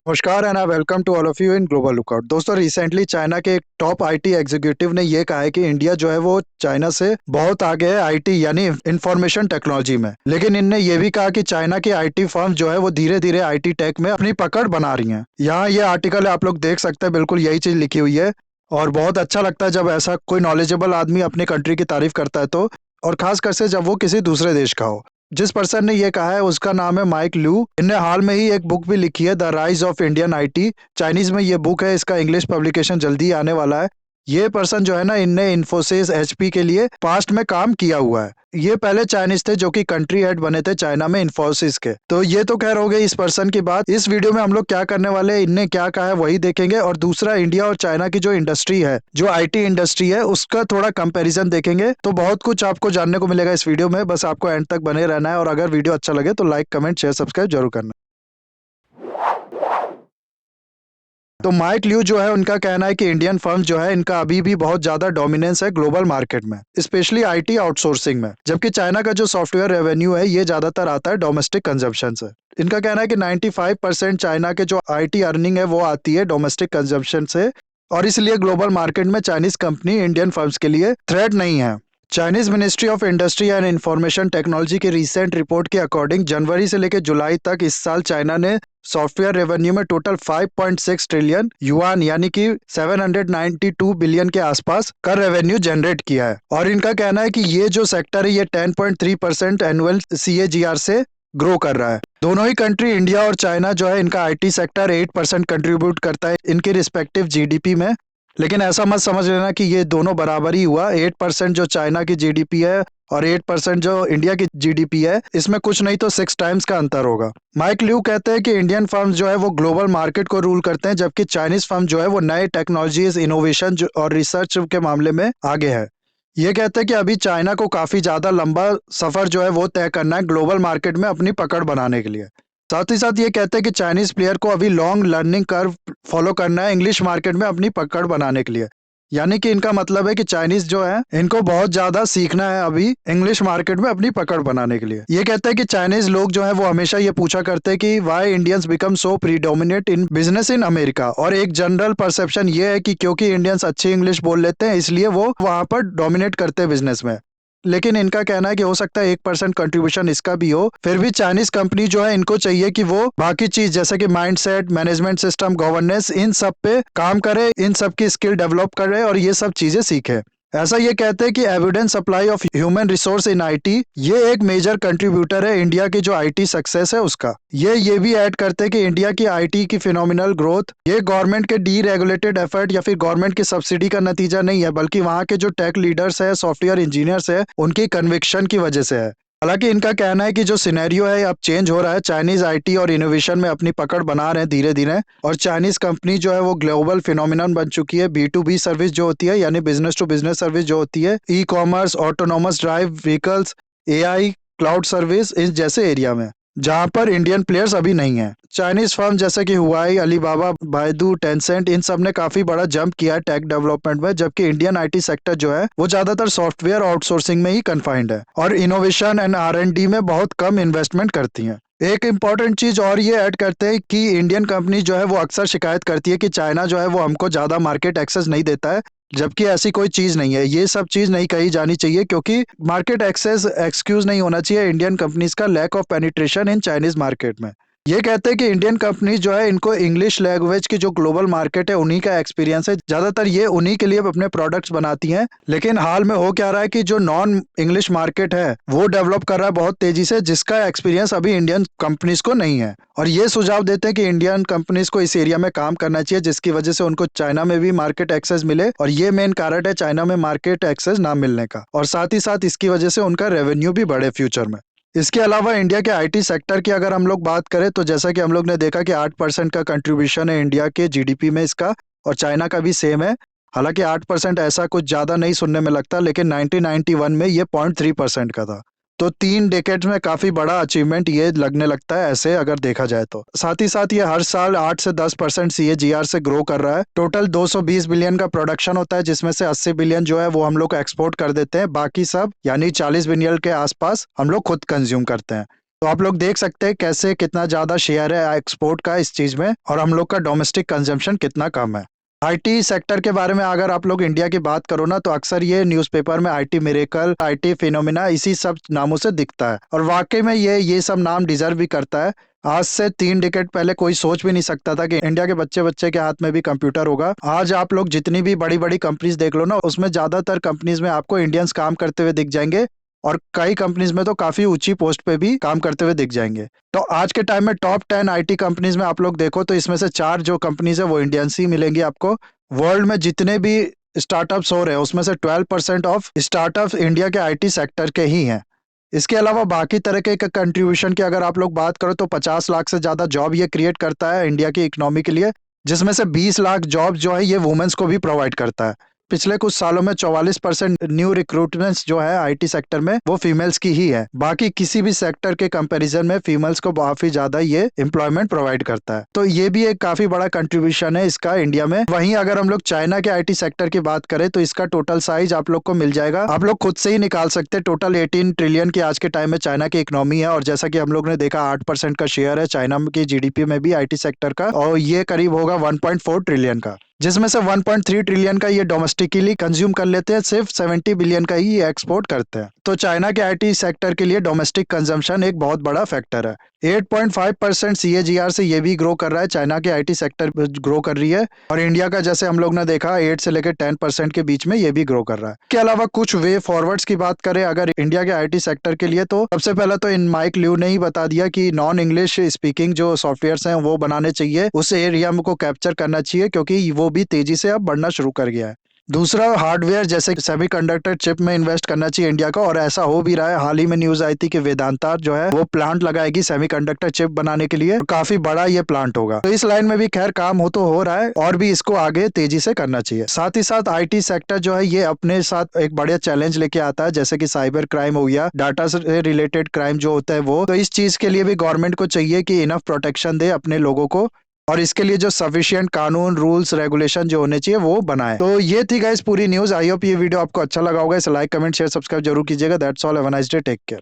नमस्कार and I welcome to all of you in global lookout. दोस्तों, रिसेंटली China के एक टॉप आईटी एग्जीक्यूटिव ने ये कहा है कि इंडिया जो है वो चाइना से बहुत आगे है आईटी यानी इंफॉर्मेशन टेक्नोलॉजी में। लेकिन इनने ये भी कहा कि चाइना की आईटी फर्म जो है वो धीरे धीरे आईटी टेक में अपनी पकड़ बना रही हैं। यहाँ ये आर्टिकल है, आप लोग देख सकते हैं, बिल्कुल यही चीज लिखी हुई है। और बहुत अच्छा लगता है जब ऐसा कोई नॉलेजेबल आदमी अपनी कंट्री की तारीफ करता है तो, और खासकर से जब वो किसी दूसरे देश का हो। जिस पर्सन ने ये कहा है उसका नाम है माइक ल्यू। इनने हाल में ही एक बुक भी लिखी है, the rise of Indian IT. Chinese में ये बुक है, इसका इंग्लिश पब्लिकेशन जल्दी आने वाला है। ये पर्सन जो है ना, इनने इन्फोसिस एचपी के लिए पास्ट में काम किया हुआ है। ये पहले चाइनीज थे जो कि कंट्री हेड बने थे चाइना में इन्फोसिस के। तो ये तो खैर हो गई इस पर्सन की बात। इस वीडियो में हम लोग क्या करने वाले हैं, इनने क्या कहा है वही देखेंगे, और दूसरा इंडिया और चाइना की जो इंडस्ट्री है, जो आईटी इंडस्ट्री है, उसका थोड़ा कंपैरिजन देखेंगे। तो बहुत कुछ आपको जानने को मिलेगा इस वीडियो में, बस आपको एंड तक बने रहना है। और अगर वीडियो अच्छा लगे तो लाइक, कमेंट, शेयर, सब्सक्राइब जरूर करना। तो माइक ल्यू जो है, उनका कहना है कि इंडियन फर्म जो है इनका अभी भी बहुत ज्यादा डोमिनेंस है ग्लोबल मार्केट में, स्पेशली आईटी आउटसोर्सिंग में। जबकि चाइना का जो सॉफ्टवेयर रेवेन्यू है ये ज्यादातर आता है डोमेस्टिक कंजम्पशन से। इनका कहना है कि 95% चाइना के जो आईटी अर्निंग है वो आती है डोमेस्टिक कंजम्पशन से, और इसलिए ग्लोबल मार्केट में चाइनीज कंपनी इंडियन फर्म्स के लिए थ्रेट नहीं है। Chinese ministry of industry and information technology की रिसेंट रिपोर्ट के अकॉर्डिंग जनवरी से लेकर जुलाई तक इस साल चाइना ने सॉफ्टवेयर रेवेन्यू में टोटल 5.6 ट्रिलियन युआन यानी कि 792 बिलियन के आसपास का रेवेन्यू जनरेट किया है। और इनका कहना है कि ये जो सेक्टर है ये 10.3% एनुअल सीएजीआर से ग्रो कर रहा है। दोनों ही कंट्री इंडिया और चाइना जो है, इनका आईटी सेक्टर 8% कंट्रीब्यूट करता है इनके रिस्पेक्टिव जीडीपी में। लेकिन ऐसा मत समझ लेना कि ये दोनों बराबर ही हुआ। 8% जो चाइना की जीडीपी है और 8% जो इंडिया की जीडीपी है, इसमें कुछ नहीं तो 6 टाइम्स का अंतर होगा। माइक ल्यू कहते हैं कि इंडियन फर्म्स जो है वो ग्लोबल मार्केट को रूल करते हैं, जबकि चाइनीज फर्म जो है वो नए टेक्नोलॉजीज, इनोवेशन और रिसर्च के मामले में आगे है। ये कहते हैं कि अभी चाइना को काफी ज्यादा लंबा सफर जो है वो तय करना है ग्लोबल मार्केट में अपनी पकड़ बनाने के लिए। साथ ही साथ ये कहते हैं कि चाइनीज प्लेयर को अभी लॉन्ग लर्निंग कर्व फॉलो करना है इंग्लिश मार्केट में अपनी पकड़ बनाने के लिए। यानी कि इनका मतलब है कि चाइनीज जो है इनको बहुत ज्यादा सीखना है अभी इंग्लिश मार्केट में अपनी पकड़ बनाने के लिए। ये कहते हैं कि चाइनीज लोग जो है वो हमेशा ये पूछा करते हैं कि why Indians become so predominate in business in America. और एक जनरल परसेप्शन ये है कि क्योंकि इंडियंस अच्छी इंग्लिश बोल लेते हैं इसलिए वो वहां पर डोमिनेट करते हैं बिजनेस में। लेकिन इनका कहना है कि हो सकता है 1% कंट्रीब्यूशन इसका भी हो। फिर भी चाइनीज कंपनी जो है इनको चाहिए कि वो बाकी चीज जैसे कि माइंडसेट, मैनेजमेंट सिस्टम, गवर्नेंस, इन सब पे काम करे, इन सब की स्किल डेवलप करे और ये सब चीजें सीखे। ऐसा ये कहते हैं कि evidence supply of human resource in IT ये एक मेजर कंट्रीब्यूटर है इंडिया की जो आईटी सक्सेस है उसका। ये भी ऐड करते हैं कि इंडिया की आईटी की फिनोमिनल ग्रोथ ये गवर्नमेंट के डी रेगुलेटेड एफर्ट या फिर गवर्नमेंट की सब्सिडी का नतीजा नहीं है, बल्कि वहाँ के जो टेक लीडर्स है, सॉफ्टवेयर इंजीनियर्स है, उनकी कन्विक्शन की वजह से है। हालांकि इनका कहना है कि जो सिनेरियो है अब चेंज हो रहा है, चाइनीज आईटी और इनोवेशन में अपनी पकड़ बना रहे हैं धीरे धीरे, और चाइनीज कंपनी जो है वो ग्लोबल फिनोमिनन बन चुकी है। B2B सर्विस जो होती है यानी बिजनेस टू बिजनेस सर्विस जो होती है, e commerce, autonomous drive vehicles, AI, cloud service, इस जैसे एरिया में जहां पर इंडियन प्लेयर्स अभी नहीं है। चाइनीज फर्म जैसे कि हुआई, अलीबाबा, बायदू, टेंसेंट, इन सब ने काफी बड़ा जंप किया है टेक डेवलपमेंट में, जबकि इंडियन आईटी सेक्टर जो है वो ज्यादातर सॉफ्टवेयर आउटसोर्सिंग में ही कन्फाइंड है और इनोवेशन एंड R&D में बहुत कम इन्वेस्टमेंट करती है। एक इंपॉर्टेंट चीज और ये ऐड करते हैं कि इंडियन कंपनी जो है वो अक्सर शिकायत करती है कि चाइना जो है वो हमको ज्यादा मार्केट एक्सेस नहीं देता है, जबकि ऐसी कोई चीज नहीं है। ये सब चीज नहीं कही जानी चाहिए, क्योंकि मार्केट एक्सेस एक्सक्यूज नहीं होना चाहिए इंडियन कंपनीज का lack of penetration in Chinese market में। ये कहते हैं कि इंडियन कंपनीज जो है इनको इंग्लिश लैंग्वेज की जो ग्लोबल मार्केट है उन्हीं का एक्सपीरियंस है, ज्यादातर ये उन्हीं के लिए अपने प्रोडक्ट्स बनाती हैं। लेकिन हाल में हो क्या रहा है कि जो नॉन इंग्लिश मार्केट है वो डेवलप कर रहा है बहुत तेजी से, जिसका एक्सपीरियंस अभी इंडियन कंपनीज को नहीं है। और ये सुझाव देते हैं कि इंडियन कंपनीज को इस एरिया में काम करना चाहिए, जिसकी वजह से उनको चाइना में भी मार्केट एक्सेस मिले, और ये मेन कारण है चाइना में मार्केट एक्सेस ना मिलने का, और साथ ही साथ इसकी वजह से उनका रेवेन्यू भी बढ़े फ्यूचर में। इसके अलावा इंडिया के आईटी सेक्टर की अगर हम लोग बात करें तो जैसा कि हम लोग ने देखा कि 8% का कंट्रीब्यूशन है इंडिया के जीडीपी में इसका, और चाइना का भी सेम है। हालांकि 8% ऐसा कुछ ज्यादा नहीं सुनने में लगता, लेकिन 1991 में ये 0.3% का था। तो 3 डेकेड्स में काफी बड़ा अचीवमेंट ये लगने लगता है ऐसे अगर देखा जाए तो। साथ ही साथ ये हर साल 8 से 10% सीएजीआर से ग्रो कर रहा है। टोटल 220 बिलियन का प्रोडक्शन होता है, जिसमें से 80 बिलियन जो है वो हम लोग एक्सपोर्ट कर देते हैं, बाकी सब यानी 40 बिलियन के आसपास हम लोग खुद कंज्यूम करते हैं। तो आप लोग देख सकते हैं कैसे कितना ज़्यादा शेयर है एक्सपोर्ट का इस चीज़ में, और हम लोग का डोमेस्टिक कंजम्पशन कितना कम है। आईटी सेक्टर के बारे में अगर आप लोग इंडिया की बात करो ना, तो अक्सर ये न्यूज़पेपर में आईटी मिरेकल, आईटी फिनोमिना इसी सब नामों से दिखता है, और वाकई में ये सब नाम डिजर्व भी करता है। आज से 3 डिकेड पहले कोई सोच भी नहीं सकता था कि इंडिया के बच्चे बच्चे के हाथ में भी कंप्यूटर होगा। आज आप लोग जितनी भी बड़ी बड़ी कंपनीज देख लो ना, उसमें ज्यादातर कंपनीज में आपको इंडियंस काम करते हुए दिख जाएंगे, और कई कंपनीज में तो काफी ऊंची पोस्ट पे भी काम करते हुए दिख जाएंगे। तो आज के टाइम में टॉप 10 आईटी कंपनीज में आप लोग देखो तो इसमें से 4 जो कंपनीज है वो इंडियंस ही मिलेंगी आपको। वर्ल्ड में जितने भी स्टार्टअप्स हो रहे हैं उसमें से 12% ऑफ स्टार्टअप्स इंडिया के आईटी सेक्टर के ही हैं। इसके अलावा बाकी तरह के कंट्रीब्यूशन की अगर आप लोग बात करो तो 50 लाख से ज्यादा जॉब ये क्रिएट करता है इंडिया की इकोनॉमी के लिए, जिसमें से 20 लाख जॉब जो है ये वुमेन्स को भी प्रोवाइड करता है। पिछले कुछ सालों में 44% न्यू रिक्रूटमेंट्स जो है आईटी सेक्टर में वो फीमेल्स की ही है। बाकी किसी भी सेक्टर के कंपैरिजन में फीमेल्स को काफी ज्यादा ये एम्प्लॉयमेंट प्रोवाइड करता है। तो ये भी एक काफी बड़ा कंट्रीब्यूशन है इसका इंडिया में। वहीं अगर हम लोग चाइना के आईटी सेक्टर की बात करें तो इसका टोटल साइज आप लोग को मिल जाएगा, आप लोग खुद से ही निकाल सकते हैं। टोटल 18 ट्रिलियन की आज के टाइम में चाइना की इकोनॉमी है, और जैसा कि हम लोग ने देखा 8% का शेयर है चाइना की जीडीपी में भी आईटी सेक्टर का, और ये करीब होगा 1.4 ट्रिलियन का, जिसमें से 1.3 ट्रिलियन का ये डोमेस्टिकली कंज्यूम कर लेते हैं, सिर्फ 70 बिलियन का ही एक्सपोर्ट करते हैं। तो चाइना के आईटी सेक्टर के लिए डोमेस्टिक कंजम्पशन एक बहुत बड़ा फैक्टर है। 8.5% सीएजीआर से ये भी ग्रो कर रहा है, चाइना के आईटी सेक्टर ग्रो कर रही है, और इंडिया का जैसे हम लोग ने देखा 8 से लेकर 10% के बीच में ये भी ग्रो कर रहा है। इसके अलावा कुछ वे फॉरवर्ड्स की बात करें अगर इंडिया के आईटी सेक्टर के लिए, तो सबसे पहले तो इन माइक ल्यू ने ही बता दिया कि नॉन इंग्लिश स्पीकिंग जो सॉफ्टवेयर हैं वो बनाने चाहिए, उस एरिया को कैप्चर करना चाहिए, क्योंकि वो भी तेजी से अब बढ़ना शुरू कर गया है। दूसरा, हार्डवेयर जैसे सेमीकंडक्टर चिप में इन्वेस्ट करना चाहिए इंडिया को, और ऐसा हो भी रहा है। हाल ही में न्यूज आई थी कि वेदांता जो है वो प्लांट लगाएगी सेमीकंडक्टर चिप बनाने के लिए, काफी बड़ा ये प्लांट होगा। तो इस लाइन में भी खैर काम हो रहा है, और भी इसको आगे तेजी से करना चाहिए। साथ ही साथ आईटी सेक्टर जो है ये अपने साथ एक बड़े चैलेंज लेके आता है, जैसे कि साइबर क्राइम हो गया, डाटा से रिलेटेड क्राइम जो होता है वो। तो इस चीज के लिए भी गवर्नमेंट को चाहिए कि इनफ प्रोटेक्शन दे अपने लोगों को, और इसके लिए जो सफिशिएंट कानून, रूल्स, रेगुलेशन जो होने चाहिए वो बनाए। तो ये थी गाइस पूरी न्यूज। आई होप ये वीडियो आपको अच्छा लगा होगा। इसे लाइक, कमेंट, शेयर, सब्सक्राइब जरूर कीजिएगा। That's all, have a nice day, take care.